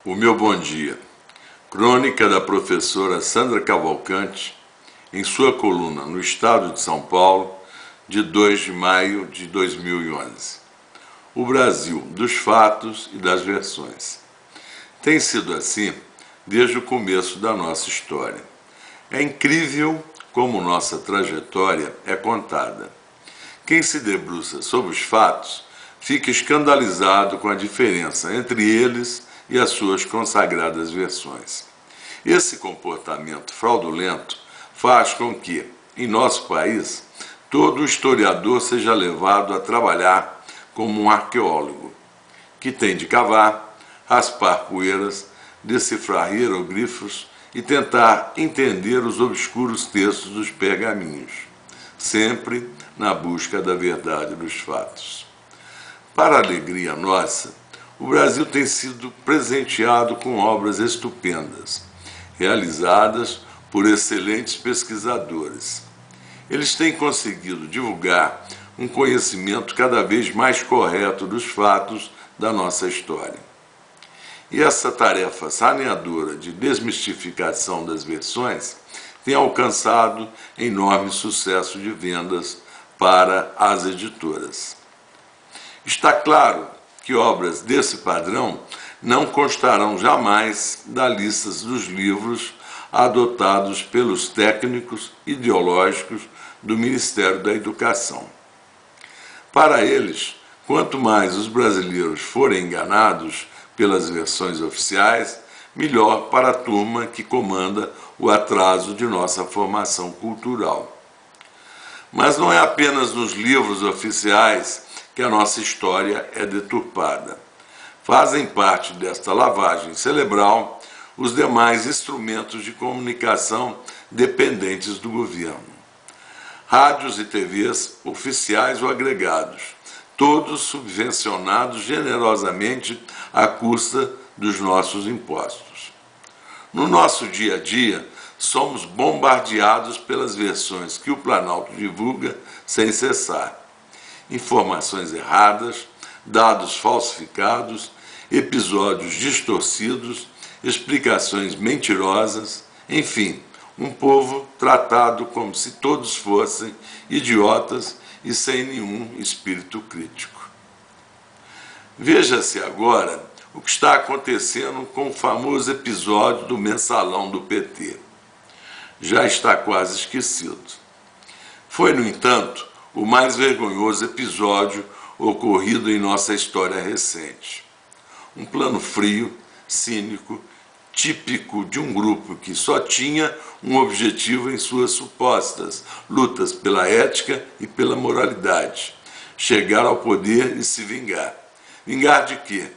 O meu bom dia. Crônica da professora Sandra Cavalcante, em sua coluna no Estado de São Paulo, de 2 de maio de 2011. O Brasil dos fatos e das versões. Tem sido assim desde o começo da nossa história. É incrível como nossa trajetória é contada. Quem se debruça sobre os fatos fica escandalizado com a diferença entre eles e as suas consagradas versões. Esse comportamento fraudulento faz com que, em nosso país, todo historiador seja levado a trabalhar como um arqueólogo, que tem de cavar, raspar poeiras, decifrar hieroglifos e tentar entender os obscuros textos dos pergaminhos, sempre na busca da verdade dos fatos. Para a alegria nossa, o Brasil tem sido presenteado com obras estupendas, realizadas por excelentes pesquisadores. Eles têm conseguido divulgar um conhecimento cada vez mais correto dos fatos da nossa história. E essa tarefa saneadora de desmistificação das versões tem alcançado enorme sucesso de vendas para as editoras. Está claro que obras desse padrão não constarão jamais da lista dos livros adotados pelos técnicos ideológicos do Ministério da Educação. Para eles, quanto mais os brasileiros forem enganados pelas versões oficiais, melhor para a turma que comanda o atraso de nossa formação cultural. Mas não é apenas nos livros oficiais que a nossa história é deturpada. Fazem parte desta lavagem cerebral os demais instrumentos de comunicação dependentes do governo. Rádios e TVs, oficiais ou agregados, todos subvencionados generosamente à custa dos nossos impostos. No nosso dia a dia, somos bombardeados pelas versões que o Planalto divulga sem cessar. Informações erradas, dados falsificados, episódios distorcidos, explicações mentirosas, enfim, um povo tratado como se todos fossem idiotas e sem nenhum espírito crítico. Veja-se agora o que está acontecendo com o famoso episódio do mensalão do PT. Já está quase esquecido. Foi, no entanto, o mais vergonhoso episódio ocorrido em nossa história recente. Um plano frio, cínico, típico de um grupo que só tinha um objetivo em suas supostas lutas pela ética e pela moralidade: chegar ao poder e se vingar. Vingar de quê?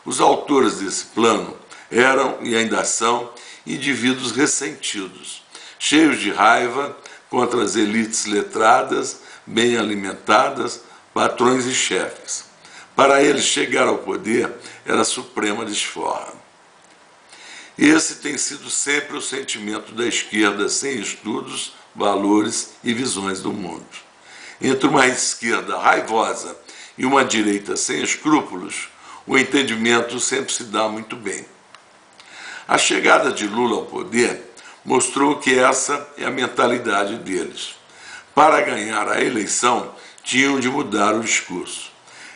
Os autores desse plano eram e ainda são indivíduos ressentidos, cheios de raiva contra as elites letradas, bem alimentadas, patrões e chefes. Para eles, chegar ao poder era a suprema desforra. Esse tem sido sempre o sentimento da esquerda sem estudos, valores e visões do mundo. Entre uma esquerda raivosa e uma direita sem escrúpulos, o entendimento sempre se dá muito bem. A chegada de Lula ao poder mostrou que essa é a mentalidade deles. Para ganhar a eleição, tinham de mudar o discurso.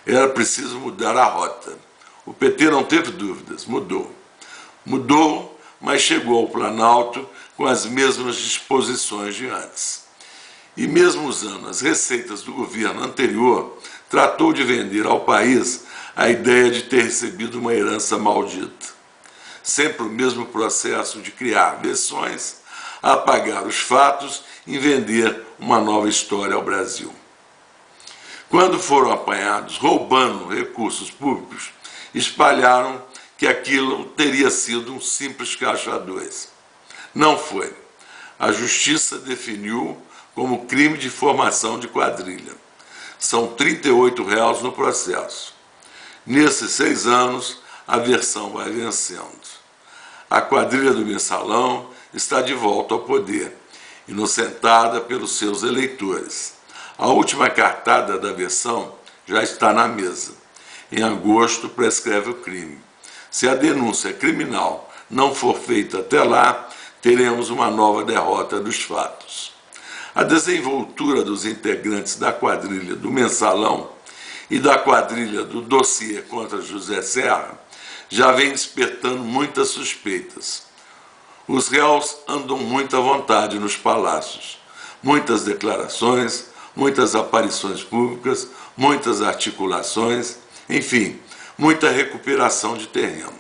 Era preciso mudar a rota. O PT não teve dúvidas, mudou. Mudou, mas chegou ao Planalto com as mesmas disposições de antes. E mesmo usando as receitas do governo anterior, tratou de vender ao país a ideia de ter recebido uma herança maldita. Sempre o mesmo processo de criar versões, apagar os fatos e vender uma nova história ao Brasil. Quando foram apanhados roubando recursos públicos, espalharam que aquilo teria sido um simples caixa 2. Não foi. A justiça definiu como crime de formação de quadrilha. São R$ 38 no processo. Nesses 6 anos, a versão vai vencendo. A quadrilha do mensalão está de volta ao poder, inocentada pelos seus eleitores. A última cartada da versão já está na mesa. Em agosto, prescreve o crime. Se a denúncia criminal não for feita até lá, teremos uma nova derrota dos fatos. A desenvoltura dos integrantes da quadrilha do Mensalão e da quadrilha do dossiê contra José Serra já vem despertando muitas suspeitas. Os réus andam muito à vontade nos palácios. Muitas declarações, muitas aparições públicas, muitas articulações, enfim, muita recuperação de terreno.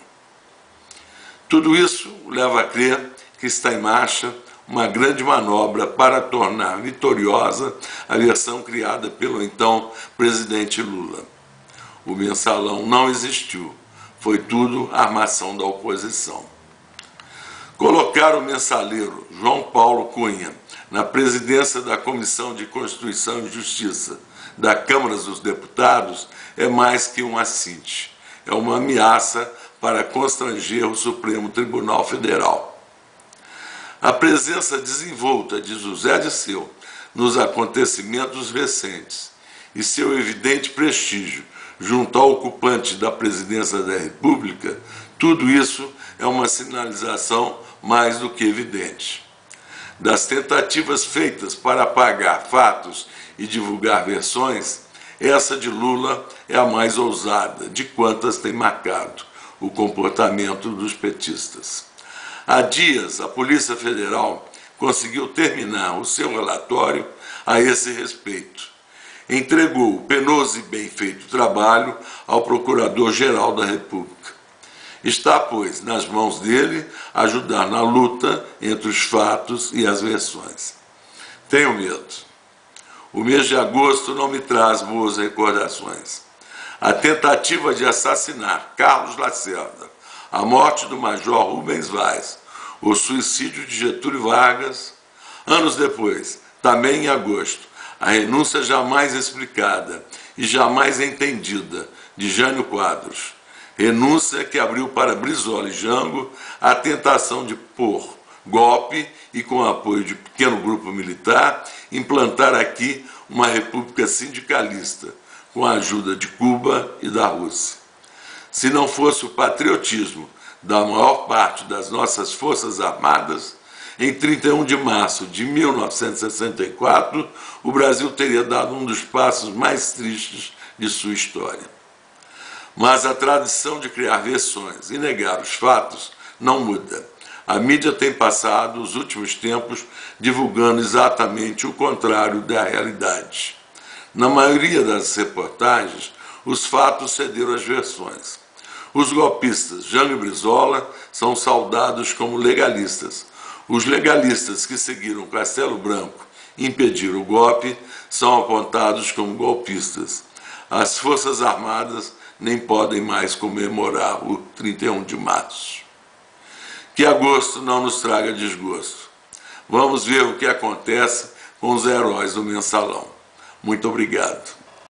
Tudo isso leva a crer que está em marcha uma grande manobra para tornar vitoriosa a versão criada pelo então presidente Lula. O Mensalão não existiu, foi tudo armação da oposição. Colocar o mensaleiro João Paulo Cunha na presidência da Comissão de Constituição e Justiça da Câmara dos Deputados é mais que um assinte, é uma ameaça para constranger o Supremo Tribunal Federal. A presença desenvolta de José Dirceu nos acontecimentos recentes e seu evidente prestígio junto ao ocupante da presidência da República, tudo isso é uma sinalização mais do que evidente. Das tentativas feitas para apagar fatos e divulgar versões, essa de Lula é a mais ousada de quantas tem marcado o comportamento dos petistas. Há dias, a Polícia Federal conseguiu terminar o seu relatório a esse respeito. Entregou o penoso e bem feito trabalho ao Procurador-Geral da República. Está, pois, nas mãos dele ajudar na luta entre os fatos e as versões. Tenho medo. O mês de agosto não me traz boas recordações. A tentativa de assassinar Carlos Lacerda, a morte do Major Rubens Vaz, o suicídio de Getúlio Vargas, anos depois, também em agosto, a renúncia jamais explicada e jamais entendida de Jânio Quadros, renúncia que abriu para Brizola e Jango a tentação de pôr golpe e, com o apoio de pequeno grupo militar, implantar aqui uma república sindicalista, com a ajuda de Cuba e da Rússia. Se não fosse o patriotismo da maior parte das nossas Forças Armadas, em 31 de março de 1964, o Brasil teria dado um dos passos mais tristes de sua história. Mas a tradição de criar versões e negar os fatos não muda. A mídia tem passado os últimos tempos divulgando exatamente o contrário da realidade. Na maioria das reportagens, os fatos cederam às versões. Os golpistas Jango e Brizola são saudados como legalistas. Os legalistas que seguiram Castelo Branco e impediram o golpe são apontados como golpistas. As Forças Armadas nem podem mais comemorar o 31 de março. Que agosto não nos traga desgosto. Vamos ver o que acontece com os heróis do Mensalão. Muito obrigado.